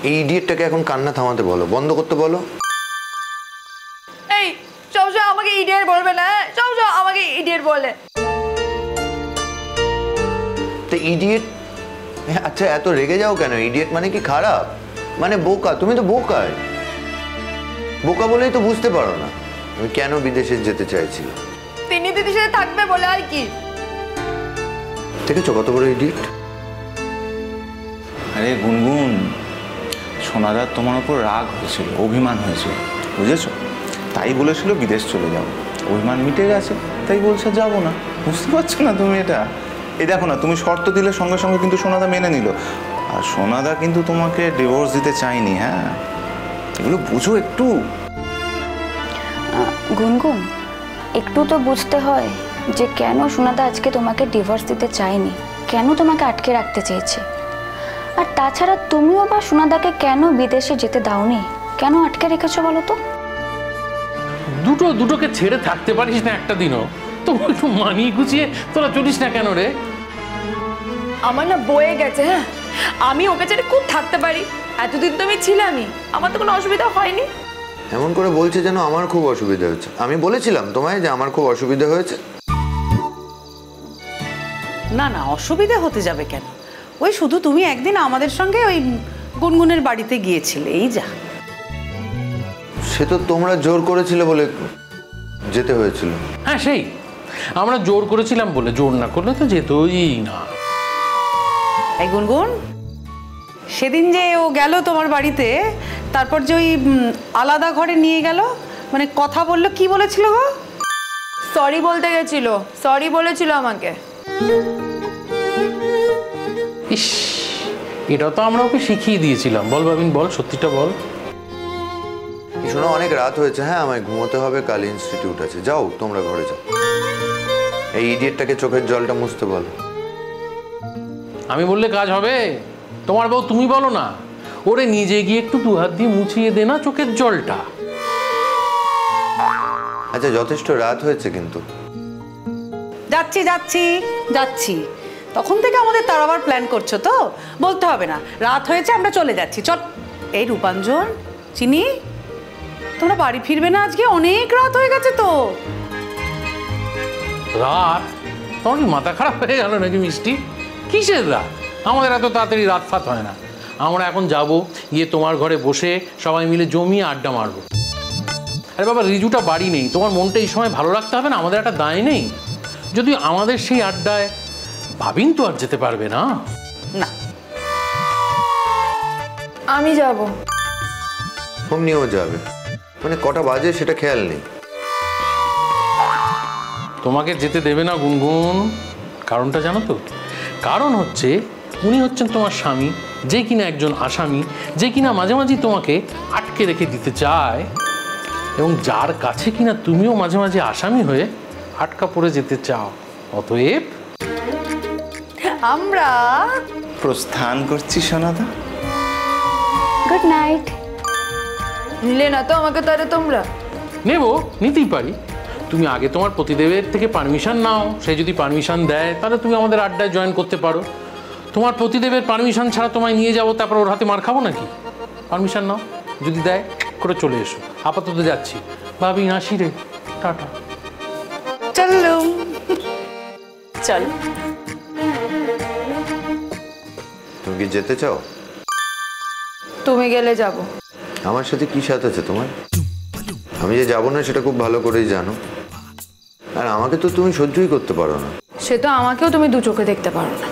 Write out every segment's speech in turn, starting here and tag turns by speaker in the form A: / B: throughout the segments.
A: এই ইডিয়েটটাকে এখন কান্না থামাতে বলো, বন্ধ করতে বলো।
B: এই সবসময় আমাকে ইডিয়েট বলবে না, সবসময় আমাকে ইডিয়েট বলে।
A: তো ইডিয়েট, আচ্ছা এত রেগে যাও কেন? ইডিয়েট মানে কি খারাপ? মানে বোকা। তুমি তো বোকাই, বোকা বলেই তো বুঝতে পারো না আমি কেন বিদেশে যেতে চাইছি।
B: তিনি দিদির সাথে থাকবে বলে আর কি।
A: দেখেছো কত বড় ইডিয়েট।
C: আরে গুনগুন, সোনাদার তোমার উপর রাগ হয়েছিল, অভিমান হয়েছিল, বুঝেছো? তাই বলেছিল বিদেশ চলে যাও। অভিমান মিটে গেছে, তাই বলছে যাবো না। বুঝতে পারছো না তুমি এটা? এই দেখো না, তুমি শর্ত দিলে সঙ্গে সঙ্গে কিন্তু সোনাদা মেনে নিল। আর সোনাদা কিন্তু তোমাকে ডিভোর্স দিতে চায়নি। হ্যাঁ, এগুলো বুঝো একটু।
D: গুনগুন, একটু তো বুঝতে হয় যে কেন সোনাদা আজকে তোমাকে ডিভোর্স দিতে চায়নি, কেন তোমাকে আটকে রাখতে চেয়েছে। আর তাছাড়া তুমিও বা সোনাদাকে কেন বিদেশে যেতে দাওনি, কেন আটকে রেখেছো বলো তো?
E: দুটোকে ছেড়ে থাকতে পারিস না একটা দিনও? তো একটু মানিয়ে গুছিয়ে তোরা চলিস না কেন রে?
B: আমার না বয়ে গেছে। হ্যাঁ, আমি ওকে ছেড়ে খুব থাকতে পারি। এতদিন তো আমি ছিলামই, আমার তো কোনো অসুবিধা হয়নি।
A: এমন করে বলছে যেন আমার খুব অসুবিধা হয়েছে। আমি বলেছিলাম তোমায় যে আমার খুব অসুবিধা হয়েছে?
F: না না, অসুবিধা হতে যাবে কেন? ওই শুধু তুমি একদিন আমাদের সঙ্গে ওই গুনগুনের বাড়িতে গিয়েছিলে, এই যা।
A: সে তো তোমরা জোর করেছিলে বলে যেতে হয়েছিল।
E: হ্যাঁ, সেই আমরা জোর করেছিলাম বলে, জোর না করলে তো যেতই না।
F: এই গুনগুন, সেদিন যে ও গেল তোমার বাড়িতে, তারপর যে ওই আলাদা ঘরে নিয়ে গেল, মানে কথা বললো, কি বলেছিল গো?
B: সরি বলতে গেছিল, সরি বলেছিল আমাকে।
E: ইস, এটা তো আমরা ওকে শিখিয়ে দিয়েছিলাম। বল বাবিন, বল সত্যিটা বল।
A: শোনো, অনেক রাত হয়েছে। হ্যাঁ, আমায় ঘুমোতে হবে, কাল ইনস্টিটিউট আছে। যাও তোমরা ঘরে যাও। এই ইডিয়েটটাকে চোখের জলটা মুছতে বলো।
E: আমি বললে কাজ হবে? তোমার বউ তুমি বলো না, ওরে নিজে গিয়ে একটু দু হাত দিয়ে মুছিয়ে দে না চোখের জলটা।
A: আচ্ছা, যথেষ্ট রাত হয়েছে কিন্তু।
F: যাচ্ছি যাচ্ছি যাচ্ছি, তখন থেকে আমাদের তাড়াবার প্ল্যান করছো তো? বলতে হবে না, রাত হয়েছে, আমরা চলে যাচ্ছি, চল। এই রূপাঞ্জন, চিনি, তোমরা বাড়ি ফিরবে না আজকে? অনেক রাত হয়ে গেছে তো।
E: রাত? তোমার কি মাথা খারাপ হয়ে গেল নাকি মিষ্টি? কিসের রাত? আমাদের এত তাড়াতাড়ি রাত ফাত হয় না। আমরা এখন যাব, গিয়ে তোমার ঘরে বসে সবাই মিলে জমিয়ে আড্ডা মারবো। আরে বাবা, রিজুটা বাড়ি নেই, তোমার মনটা এই সময় ভালো রাখতে হবে না? আমাদের একটা দায় নেই? যদি আমাদের সেই আড্ডায় ভাবিন তো আর যেতে পারবে না।
F: না,
B: আমি যাব।
A: অমনিও যাবে? মানে কটা বাজে সেটা খেয়াল নেই।
E: তোমাকে যেতে দেবে না গুনগুন। কারণটা জানো তো? কারণ হচ্ছে, উনি হচ্ছেন তোমার স্বামী, যে কিনা একজন আসামি, যে কিনা মাঝে মাঝে তোমাকে আটকে রেখে দিতে চায়, এবং যার কাছে কিনা তুমিও মাঝে মাঝে আসামি হয়ে আটকা পড়ে যেতে চাও। অতএব
B: আমরা
C: প্রস্থান করছি সোনাদা।
D: Good night.
B: নিলে না তো আমাকে তাহলে তোমরা?
E: নেব, নিতেই পারি। তুমি আগে তোমার প্রতিদেবের থেকে পারমিশন নাও। সে যদি পারমিশন দেয় তাহলে তুমি আমাদের আড্ডায় জয়েন করতে পারো। তোমার প্রতিদেবের পারমিশন ছাড়া তোমায় নিয়ে যাবো, তারপর ওর হাতে মার খাবো নাকি? পারমিশন নাও, যদি দেয় করে চলে এসো। আপাতত যাচ্ছি, ভাবি আসি রে, টাটা।
F: চললুম, চল।
A: তুমি কি যেতে চাও?
B: তুমি গেলে যাব।
A: আমার সাথে কি সাথ আছে তোমার? আমি যে যাবো না সেটা খুব ভালো করেই জানো। আর আমাকে তো তুমি সহ্যই করতে পারো না।
B: সে তো আমাকেও তুমি দু চোখে দেখতে পারো না।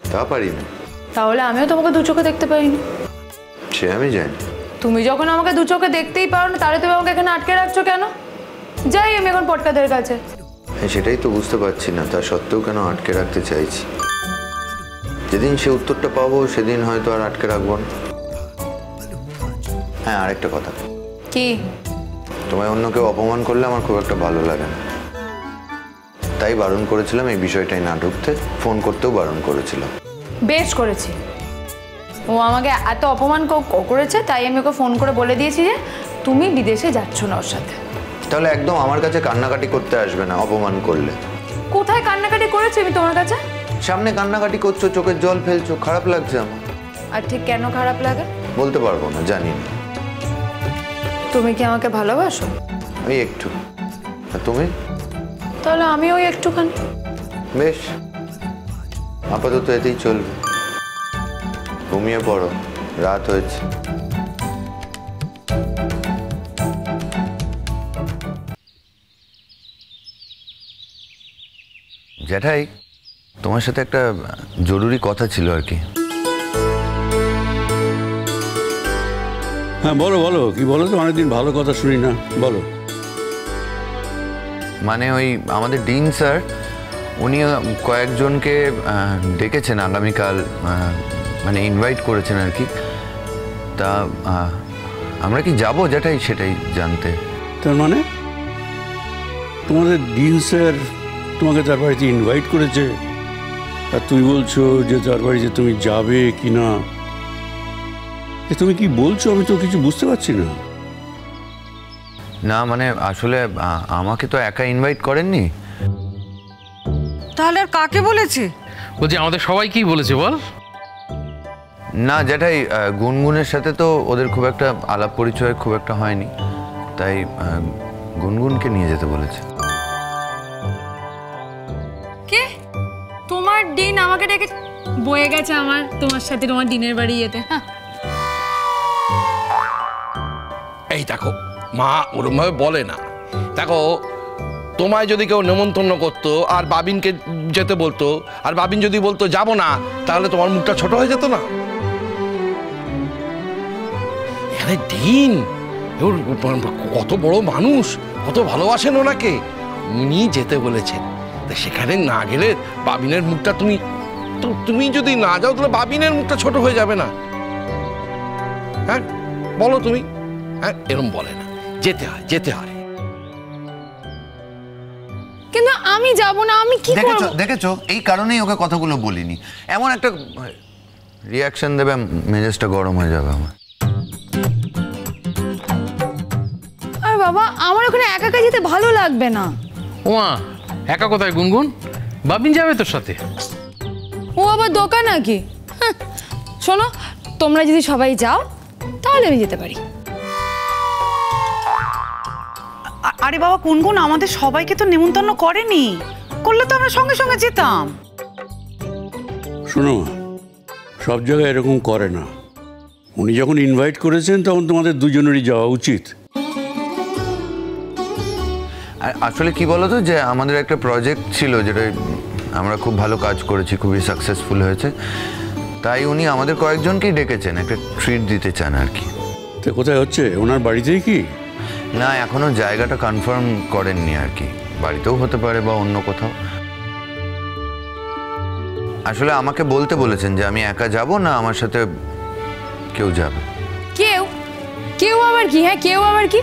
A: তা পারি না।
B: তাহলে আমিও তোমাকে দু চোখে দেখতে পারিনি।
A: সে আমি জানি।
B: তুমি যখন আমাকে দু চোখে দেখতেই পারো না, তাহলে তুমি আমাকে এখানে আটকে রাখছো কেন? যাই আমি এখন পটকাদের কাছে।
A: হ্যাঁ, সেটাই তো বুঝতে পারছি না, তা সত্ত্বেও কেন আটকে রাখতে চাইছি। যেদিন সে উত্তরটা পাবো সেদিন হয়তো আর আটকে রাখবো না। হ্যাঁ, আরেকটা কথা।
B: কি?
A: তোমায় অন্য কেউ অপমান করলে আমার খুব একটা ভালো লাগে না। তাই বারণ করেছিলাম এই বিষয়টাই না ঢুকতে, ফোন করতেও বারণ করেছিলাম।
B: বেশ করেছি। ও আমাকে এত অপমান করেছে, তাই আমি ওকে ফোন করে বলে দিয়েছি যে তুমি বিদেশে যাচ্ছ না ওর সাথে।
A: তাহলে একদম আমার কাছে কান্নাকাটি করতে আসবে না অপমান করলে।
B: কোথায় কান্নাকাটি করেছি আমি তোমার কাছে?
A: সামনে কান্নাকাটি করছো, চোখের জল ফেলছো, খারাপ লাগছে আমার।
B: আর ঠিক কেন খারাপ লাগে?
A: বলতে পারবো না, জানি না।
B: তুমি কি আমাকে ভালোবাসো?
A: ওই একটু। আর তুমি?
B: তাহলে আমি ওই একটুখানি।
A: বেশ, আপাতত এতেই চলবে। ঘুমিয়ে পড়ো, রাত হয়েছে। জ্যাঠাই, তোমার সাথে একটা জরুরি কথা ছিল আর কি।
G: হ্যাঁ বলো বলো, কি বলো তো, অনেকদিন ভালো কথা শুনি না, বলো।
A: মানে ওই আমাদের ডিন স্যার, উনি কয়েকজনকে ডেকেছেন আগামীকাল, মানে ইনভাইট করেছেন আর কি। তা আমরা কি যাবো জ্যাঠাই, সেটাই জানতে।
G: তার মানে তোমাদের ডিন স্যার তোমাকে তার বাড়িতে ইনভাইট করেছে, আর তুমি বলছো যে তার বাড়িতে তুমি যাবে কি না? তুমি কি বলছো, আমি তো কিছু বুঝতে পারছি না।
A: না মানে আসলে আমাকে তো একা ইনভাইট করেননি।
F: তাহলে আর কাকে বলেছে?
E: বলছি আমাদের সবাইকেই বলেছে বল।
A: না জ্যাঠাই, গুনগুনের সাথে তো ওদের খুব একটা আলাপ পরিচয় খুব একটা হয়নি, তাই গুনগুনকে নিয়ে যেতে বলেছে।
B: কে? তোমার দিন আমাকে ডেকে বয়ে গেছে আমার তোমার সাথে তোমার দিনের বাড়ি যেতে। হ্যাঁ,
H: এই দেখো মা ওরমভাবে বলে না। দেখো তোমায় যদি কেউ নেমন্তন্ন করতো আর বাবিনকে যেতে বলতো, আর বাবিন যদি বলতো যাবো না, তাহলে তোমার মুখটা ছোট হয়ে যেত না? এখানে দিন কত বড় মানুষ, কত ভালোবাসেন ওনাকে, উনি যেতে বলেছেন। তা সেখানে না গেলে বাবিনের মুখটা তুমি যদি না যাও তাহলে বাবিনের মুখটা ছোট হয়ে যাবে না? হ্যাঁ বলো তুমি। হ্যাঁ এরম বলে না, যেতে হয় যেতে হয়।
B: কিন্তু আমি যাব না, আমি কি করব?
A: দেখেছো, এই কারণেই ওকে কথাগুলো বলিনি। এমন একটা রিয়াকশন দেবে, মেজাজটা গরম হয়ে যাবে আমার।
B: আরে বাবা, আমার ওখানে একা একা যেতে ভালো লাগবে না।
E: ওমা, একা কোথায় গুনগুন? বাবিন যাবে তোর সাথে।
B: ও আবার দোকান নাকি? হ্যাঁ, শোনো, তোমরা যদি সবাই যাও তাহলে আমি যেতে পারি।
F: আরে বাবা গুনগুন, আমাদের সবাইকে তো নেমন্তন্ন করেনি, করলে তো আমরা সঙ্গে সঙ্গে যেতাম।
G: শোনো, সব জায়গায় এরকম করে না। উনি যখন ইনভাইট করেছেন তখন তোমাদের দুজনেরই যাওয়া উচিত।
A: আসলে কি বলতো, যে আমাদের একটা প্রজেক্ট ছিল যেটা আমরা খুব ভালো কাজ করেছি, খুবই সাকসেসফুল হয়েছে, তাই উনি আমাদের কয়েকজনকেই ডেকেছেন, একটা ট্রিট দিতে চান আর কি।
G: তো কোথায় হচ্ছে, ওনার বাড়িতেই কি?
A: না, এখনো জায়গাটা কনফার্ম করেননি আর কি, বাড়িতেও হতে পারে বা অন্য কোথাও। আসলে আমাকে বলতে বলেছেন যে আমি একা যাব না, আমার সাথে কেউ যাবে।
B: কেউ? কেউ আবার কি? হ্যাঁ, কেউ আবার কি?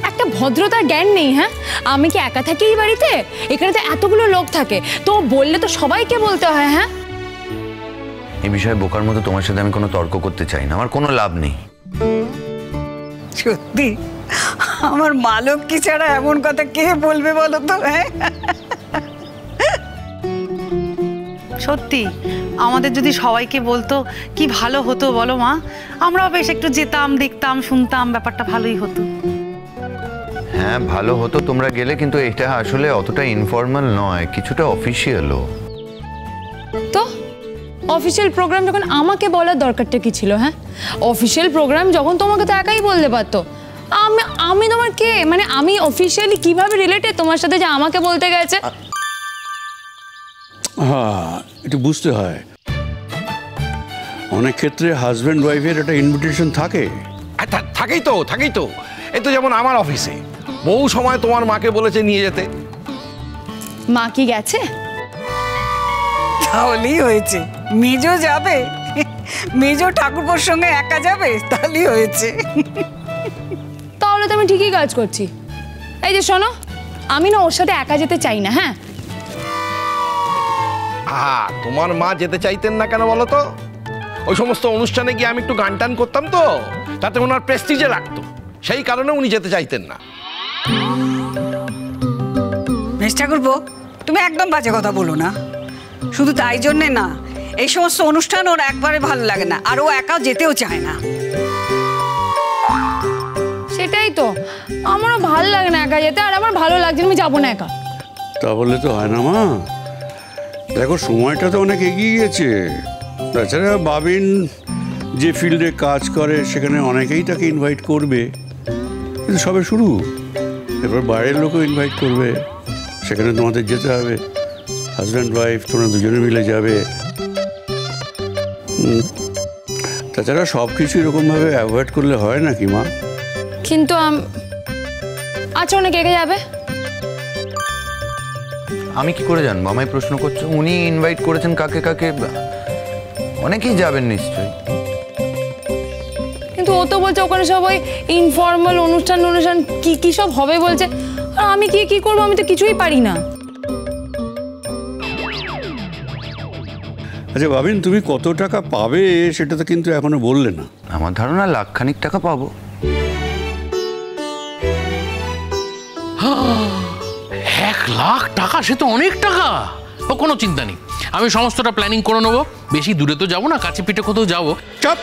B: একটা ভদ্রতার জ্ঞান নেই। হ্যাঁ, আমি কি একা থাকি এই বাড়িতে? এখানে তো এতগুলো লোক থাকে, তো বললে তো সবাইকে বলতে হয়। হ্যাঁ,
A: এই বিষয়ে বোকার মতো তোমার সাথে আমি কোনো তর্ক করতে চাই না, আমার কোনো লাভ নেই।
F: সত্যি আমার মালকী ছাড়া এমন কথা কে বলবে বলো তো? হ্যাঁ সত্যি আমাদের যদি সবাইকে বলতো কি ভালো হতো বলো মা, আমরাও বেশ একটু যেতাম, দেখতাম, শুনতাম, ব্যাপারটা ভালোই হতো।
A: হ্যাঁ ভালো হতো তোমরা গেলে, কিন্তু এটা আসলে অতটা ইনফর্মাল নয়, কিছুটা অফিসিয়ালও।
B: তো অফিসিয়াল প্রোগ্রাম যখন আমাকে বলার দরকারটা কি ছিল? হ্যাঁ, অফিসিয়াল প্রোগ্রাম যখন তোমাকে তো একাই বলতে পারতো। আমি তোমার কে? মানে আমি অফিসিয়ালি কিভাবে রিলেটেড তোমার সাথে যে আমাকে বলতে গেছে?
G: হ্যাঁ, একটু বুঝতে হয়। অনেক ক্ষেত্রে হাজব্যান্ড ওয়াইফের একটা ইনভিটেশন থাকে।
H: থাকেই তো। এই তো যেমন আমার অফিসে বহু সময় তোমার মাকে বলেছে নিয়ে যেতে।
B: মা কি গেছে?
F: তাহলেই হয়েছে। মেজো যাবে, মেজো ঠাকুরপোর সঙ্গে একা যাবে, তাহলেই হয়েছে।
B: তাহলে তো আমি ঠিকই কাজ করছি। এই যে শোনো, আমি না ওর সাথে একা যেতে চাই না। হ্যাঁ,
H: তোমার মা যেতে চাইতেন না কেন বলো তো? ওই সমস্ত অনুষ্ঠানে গিয়ে আমি একটু গান টান করতাম তো, তাতে ওনার প্রেস্টিজে রাখতো, সেই কারণে উনি যেতে চাইতেন না।
I: মিস ঠাকুরপো, তুমি একদম বাজে কথা বলো না। শুধু তাই জন্যে না, এই সমস্ত অনুষ্ঠান ওর একবারে ভালো লাগে না, আর ও একাও যেতেও চায় না।
B: ভালো লাগে না একা যেতে, আর আমার ভালো লাগছে না, আমি যাবো না একা।
G: তা বললে তো হয় না মা, দেখো সময়টা তো অনেক এগিয়ে গেছে। তাছাড়া বাবিন যে ফিল্ডে কাজ করে সেখানে অনেকেই তাকে ইনভাইট করবে, কিন্তু সবে শুরু, এরপর বাইরের লোকও ইনভাইট করবে, সেখানে তোমাদের যেতে হবে, হাজব্যান্ড ওয়াইফ তোমরা দুজনে মিলে যাবে। তাছাড়া সব কিছু এরকমভাবে অ্যাভয়েড করলে হয় নাকি মা?
B: কিন্তু আচ্ছা অনেক এগিয়ে যাবে,
A: আমি কি করে জানবো? আমায় প্রশ্ন করছো? উনি ইনভাইট করেছেন কাকে কাকে, অনেকেই যাবেন নিশ্চয়ই।
B: কিন্তু ও তো বলছে ওখানে সবাই ইনফর্মাল অনুষ্ঠান কি কি সব হবে বলছে, আর আমি কি করবো, আমি তো কিছুই পারি না।
G: আচ্ছা বাবিন, তুমি কত টাকা পাবে সেটা তো কিন্তু এখনো বললে না।
A: আমার ধারণা লাখখানিক টাকা পাবো।
E: 1 লাখ টাকা, সে তো অনেক টাকা। ও কোনো চিন্তা নেই, আমি সমস্তটা প্ল্যানিং করে নেবো। বেশি দূরে তো যাবো না, কাছে পিঠে কোথাও যাবো।
G: চাপ।